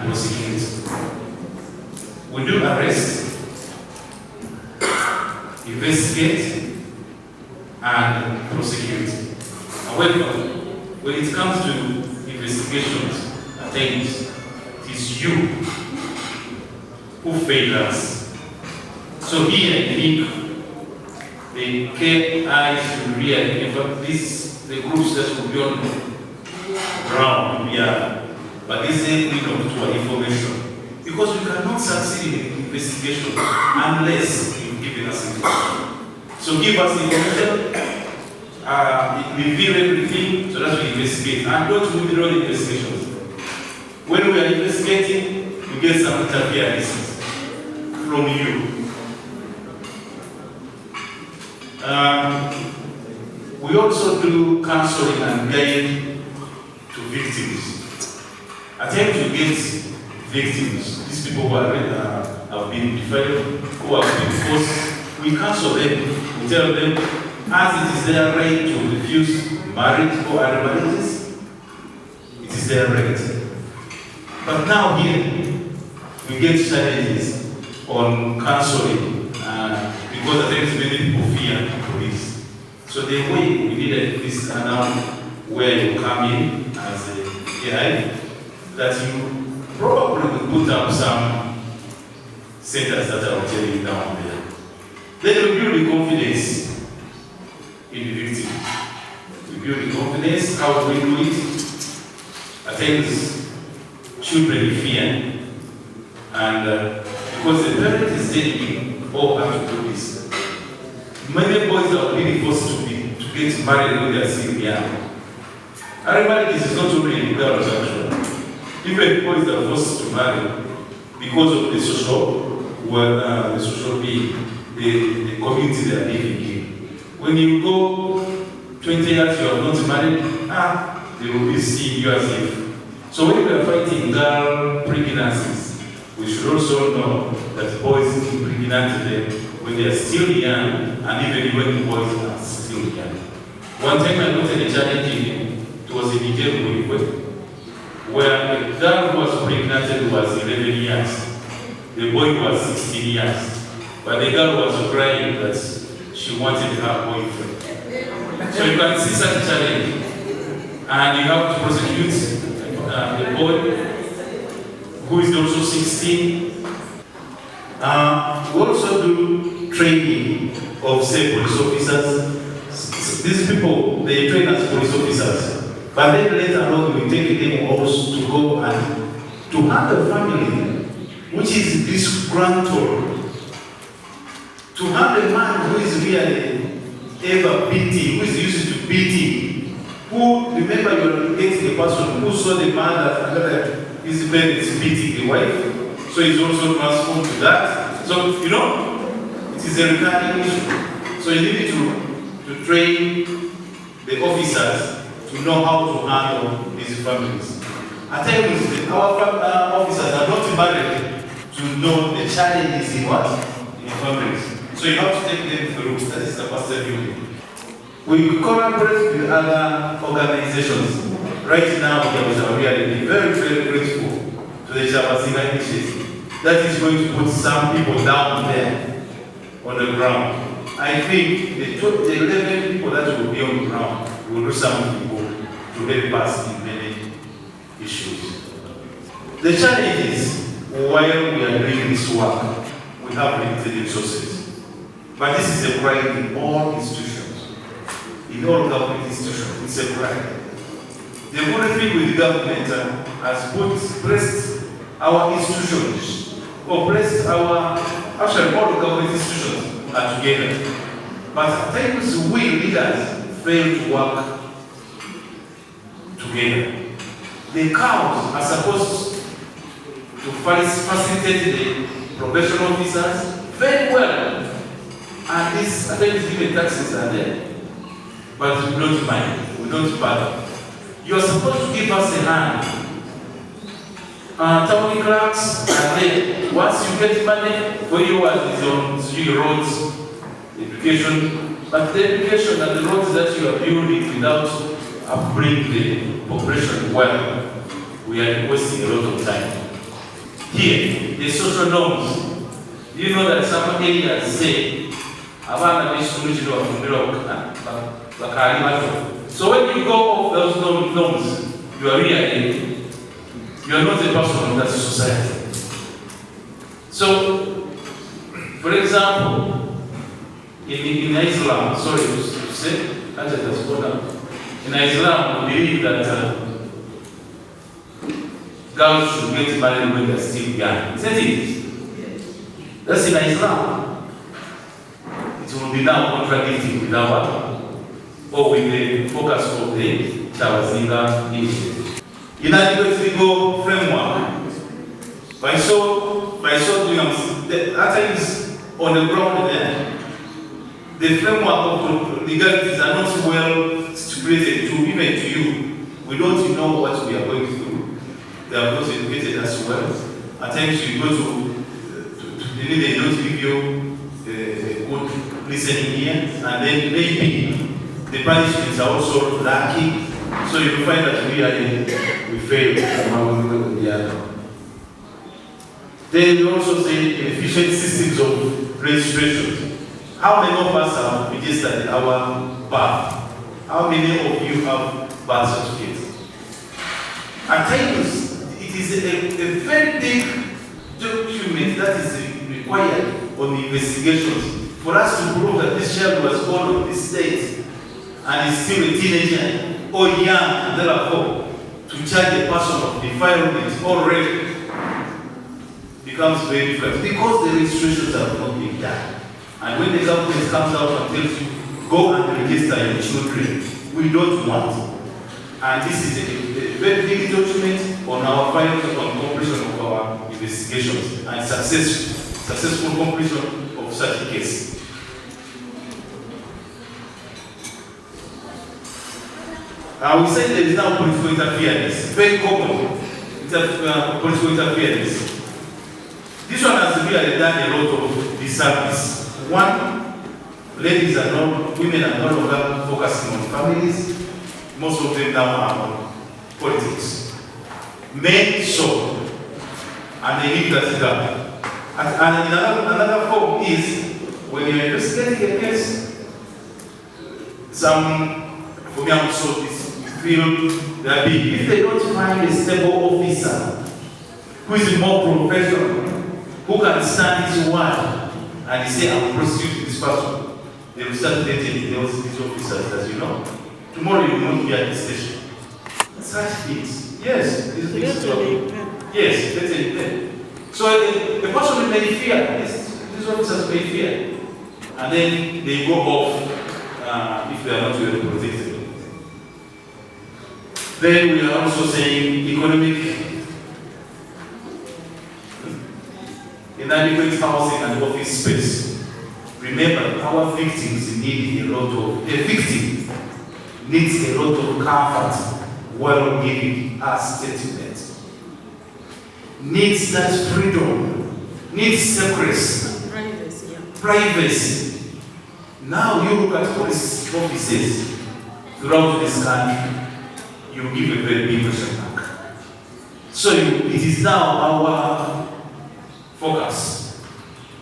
and prosecute. We do arrest, investigate, and prosecute. However, when it comes to investigations, attempts, it is you who fail us. So here I think the KI should really, the groups that will be on ground, but this is a to our information. Because we cannot succeed in investigation unless you've given us information. So give us information, reveal everything so that we investigate. And don't withdraw the investigations. When we are investigating, we get some interferences from you. We also do counseling and guide to victims. Attempt to get victims, these people who have been defiled, who have been forced, we counsel them, we tell them, as it is their right to refuse marriage or other marriages, it is their right. But now here, we get challenges on counseling because there is many people fear police. So the way we needed this now, where you come in as a AI, that you probably will put up some centers that I will tell you down there. Then we build the confidence in the victim. We build the confidence, how do we do it? Attend children in fear. And because the parent is saying, oh, I have to do this. Many boys are really forced to get married when they are still young. I remember this is not only in girls actually. Even boys are forced to marry because of the social being, the community they are living in. When you go 20 years you are not married, they will be seeing you as if. So when we are fighting girl pregnancies, we should also know that boys impregnate them when they are still young, and even when boys are still young. One time I noted a challenge it was in Nigeria, where the girl who was pregnant was 11 years. The boy was 16 years. But the girl was crying that she wanted her boyfriend. So you can see such a challenge. And you have to prosecute the boy who is also 16. We also do training of, say, police officers. These people, they train as police officers. But then later on, we take them also to go and to handle family, which is disgruntled. To handle a man who is really ever beating, who is used to beating, who, remember you are getting a person who saw the man that his parents beating the wife, so he's also transformed to that. So, you know, it is a recurring issue. So you need to train the officers to know how to handle these families. At times, our officers are not married to know the challenges in what? In families. So you have to take them through. That is the first step. We collaborate with other organizations. Right now, we are really very, very grateful to the Chabazinga initiative. That is going to put some people down there on the ground. I think the 11 people that will be on the ground will do some people to help us in many issues. The challenge is, while we are doing this work, we have limited resources. But this is a pride in all institutions, in all government institutions. It's a pride. The good thing with the government has pressed our institutions, or pressed actually all the government institutions are together. But at times we leaders fail to work together. The cows are supposed to facilitate the probation officers very well. And this, at times even taxes are there. But we don't mind, we don't bother. You are supposed to give us a hand. Town clerks are there. Once you get money, for you is on roads, education. But the education and the roads that you are building without upbringing the population well, we are wasting a lot of time. here, the social norms. Do you know that some areas say, so when you go off those norms, you are really, you are not a person of that society. So, for example, in Islam, sorry to say, in Islam, we believe that girls should get married when they're still young. Isn't it? That's in Islam. It will be now contradicting with our, or with the focus of the Chawazinga issue. Inadequate legal framework. By so doing, at times on the ground there, the framework of legalities are not well stipulated to even to you. We don't know what we are going through. They are not educated as well. At times you go to they don't give you a good listening ear, and then maybe the punishments are also lacking. So you find that we fail. Then we also say efficient systems of registration. How many of us have registered our birth? How many of you have birth certificates? At times, it is a very big document that is required on the investigations for us to prove that this child was born on this date and is still a teenager or young, and therefore to charge a person of defilement or rape becomes very difficult because the registrations have not been done. And when the government comes out and tells you, go and register your children, we don't want. And this is a very big document on our file on completion of our investigations and successful completion of such a case. We say there is now political interference, very common political interference. This one has really done a lot of disservice. One, women are no longer focusing on families. Most of them now are on politics. Men so, and they leave that gap. And another form is when you're investigating a case, for me also feel that if they don't find a stable officer who is more professional, who can stand his word and say, I will prosecute this person, they will start dating these officers, as you know. Tomorrow you will not be at the station. Such things. Yes. Yes, that's it. So the person may fear, these officers may fear. And then they go off if they are not well protected. Then we are also saying economic inadequate housing and office space. Remember, our victims need a victim needs a lot of comfort while giving us statement. Needs that freedom, needs secrecy, privacy. Now you look at police offices throughout this country, you give a very big question mark. So it is now our focus.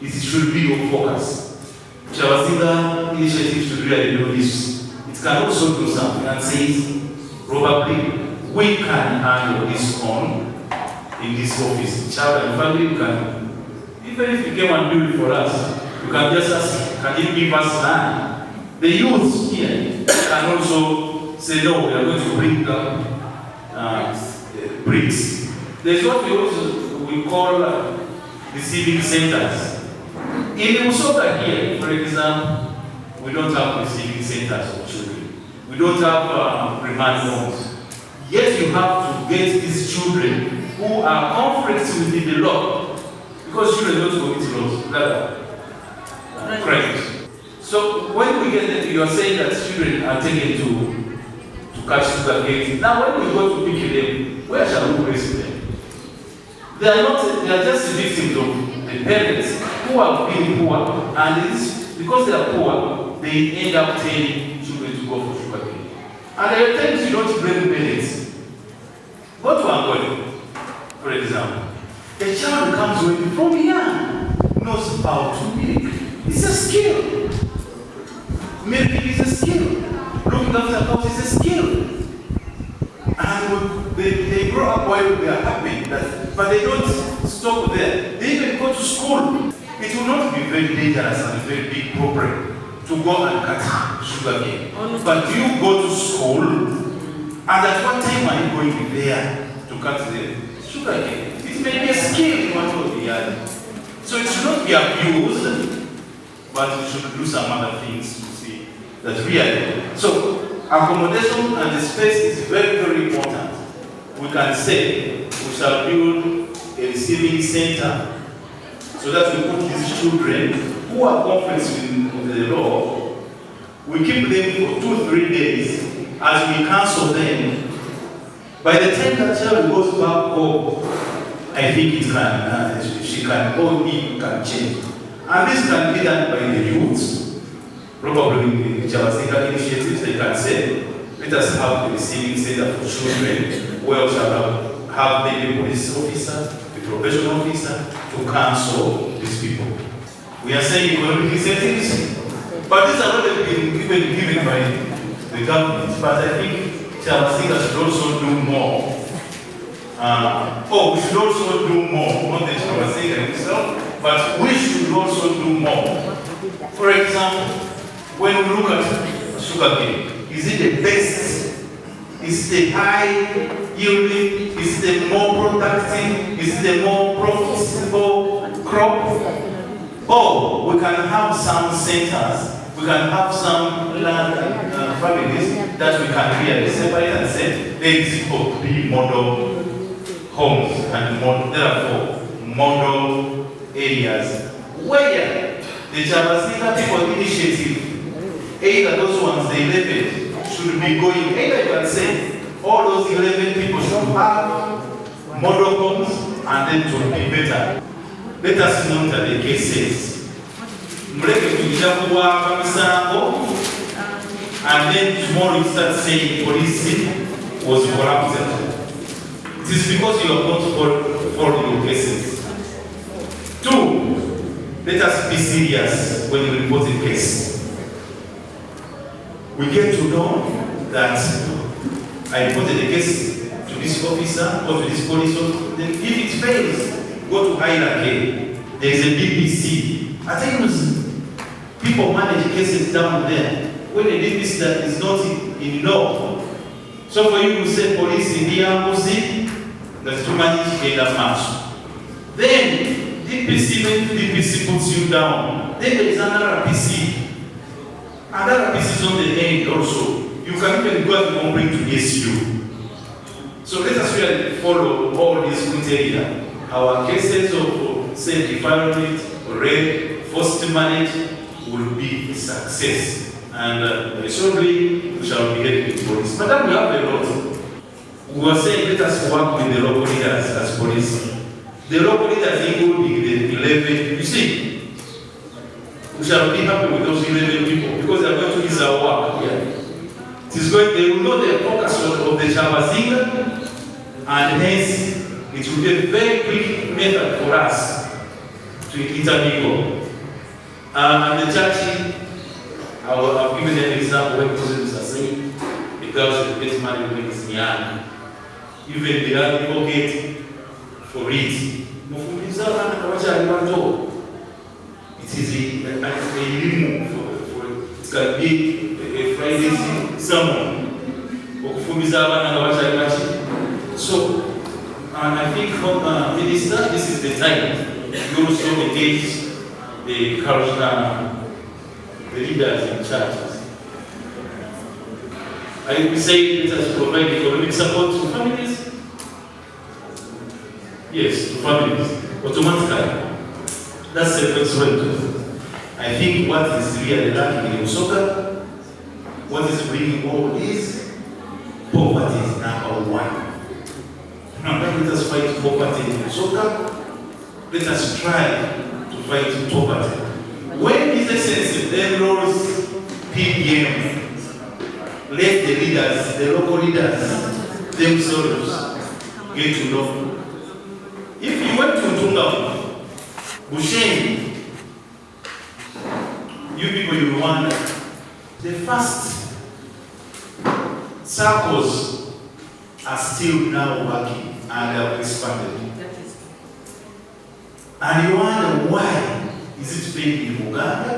It should be your focus. Chawazinga initiative should really do this. It can also do something and says, probably we can handle this on in this office. Child and family can, even if you came and do it for us, you can just ask, can you give us land? The youth here can also say, no, we are going to bring down bricks. There's what we call receiving centers. In Busoga here, for example, we don't have receiving centers for children. We don't have remand homes. Yet you have to get these children who are conflicts within the law, because children don't commit laws, rather crimes. So when we get there, you are saying that children are taken to catch sugar canes. Now when we go to pick them, where shall we place them? They are just victims of the parents who have been poor, and because they are poor, they end up telling children to go for sugar cane. And there are times you don't blame parents. Go to Angola, for example. A child comes with from young, knows how to milk. It's a skill. Milking is a skill. Looking after cows is a skill. And they grow up while they are happy, but they don't stop there. They even go to school. It will not be very dangerous and very big problem to go and cut sugar cane. But you go to school, and at what time are you going there to cut the sugar cane? It may be a skill in one or the other. So it should not be abused, but you should do some other things to see that really. So accommodation and the space is very, very important. We can say we shall build a receiving center so that we put these children who are conflicts with the law, we keep them for 2-3 days as we counsel them. By the time that child goes back home, I think it can, she can, or he can change. And this can be done by the youths. Probably in the Chavasika initiatives, they can say, let us have a receiving center for children, where we shall have maybe a police officer, a probation officer, to counsel these people. We are saying economic incentives, but these are not been given by the government. But I think Chavasika should also do more. We should also do more, not the Chavasika itself, but we should also do more. For example, when we look at sugarcane, is it the best? Is it the high yielding? Is it the more productive? Is it the more profitable crop? Or we can have some centers, we can have some land families that we can really separate and say, these will be model homes and therefore model areas where the Chavasika People Initiative, either those ones, the 11, should be going, either you can say, all those 11 people should have model homes and then it will be better. Let us monitor the cases. And then tomorrow you start saying policing was corrupted. It is because you have not followed your cases. 2, let us be serious when you report a case. We get to know that I reported a case to this officer or to this police officer. Then if it fails, go to hierarchy. There is a BBC. At times, people manage cases down there when a DPC that is not in law. So for you to say police in the embassy, that's to manage data match. Then DPC puts you down. Then there is another PC. Another PC is on the end also. You can even go and complain to SU. So let us really follow all these criteria. Our cases of safe environment, rape, forced marriage will be a success. And shortly we shall be getting to police. But we have a lot. We were saying let us work with the local leaders as police. The local leaders including the 11, you see, we shall be happy with those 11 people because they are going to ease our work here. They will know the focus of the Chavasika, and hence it will be a very quick method for us to intermingle. And the church, I've given an example when Muslims are saying the girl should get married when he's young. Even the young people get for it. It is a limo for it can be a Friday sermon. So, and I think from minister, this is the time you also engage the cultural, the leaders in churches. I would say let us provide economic support to families. Yes, to families, automatically. That's the first way. I think what is really lacking in Busoga, what is bringing all this, poverty is number one. Now let us fight poverty in Busoga. Let us try to fight poverty. When His Excellency enrolls PBM, let the leaders, the local leaders, themselves get to know. If you went to Busoga, Busheng, you people in Rwanda, the first circles are still now working and have expanded. And you wonder why is it failing in Buganda?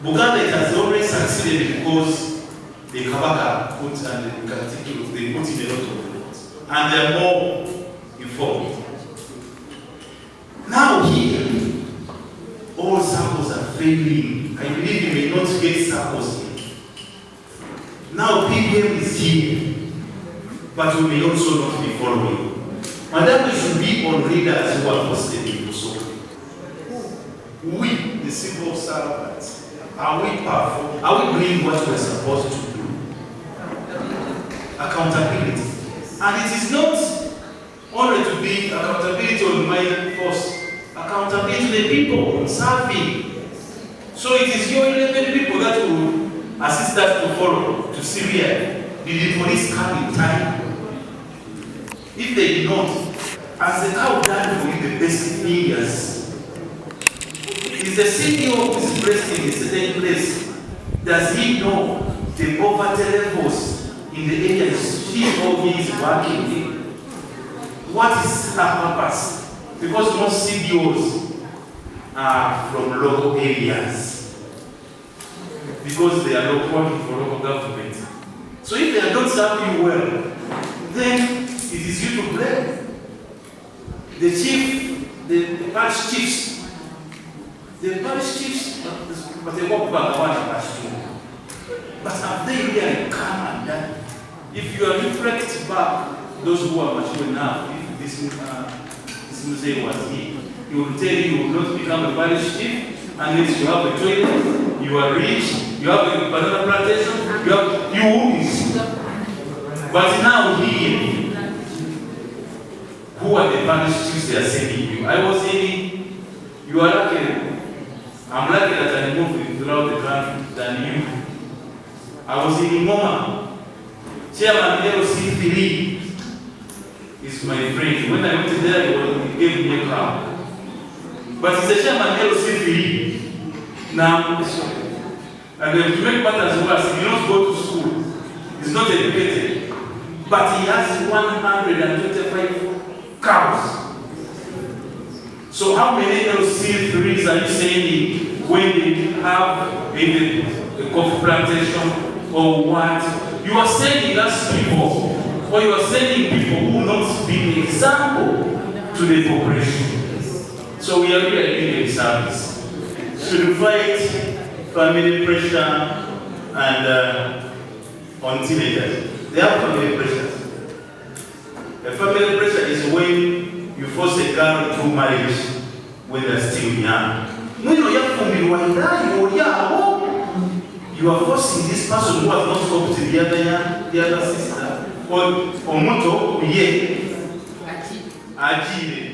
Buganda, it has always succeeded because the Kabaka put and they put in a lot of effort. And they are more informed. Now here, all circles are failing. I believe you may not get circles here. Now PPM is here, but we may also not be following. Madam, we should be on leaders who are posted in Busoga. We, the civil servants, are we powerful? Are we doing what we're supposed to do? Accountability. And it is not only to be accountability on my force, accountability to the people serving. So it is your 11 people that will assist us to follow to Syria. Did the police come in time? If they did not, as the cow done for you the best years, is the CEO who is placed in a certain place, does he know the poverty levels in the areas she or he is working in? What is her purpose? Because most CDOs are from local areas. Because they are working for local government. So if they are not serving you well, then it is you to blame. The chief, the parish chiefs, but they walk back one and pass two. But have they really come and done? If you are reflect back, those who are mature now, if this museum was here, he will tell you will not become a parish chief unless you have a toilet, you are rich, you have a banana plantation, you will. But now here, who are the parish chiefs they are sending you? I was saying, you are lucky. I'm lucky that I moved throughout the country than you. I was in Moma. Chairman LC3 is my friend. When I went there, he gave me a crown. But he's the chairman LC3. Now, and to make matters worse, he did not go to school. He's not educated. But he has 125 cows. So how many LC3s are you sending when they have maybe a coffee plantation or what? You are sending us people, or you are sending people who will not be an example to the population. So we are really doing a service. To fight family pressure and on teenagers. They have family pressures. The family pressure is when you force a girl into marriage when they're still young. You are forcing this person who has not spoken to the other sister. Or Moto, Aji.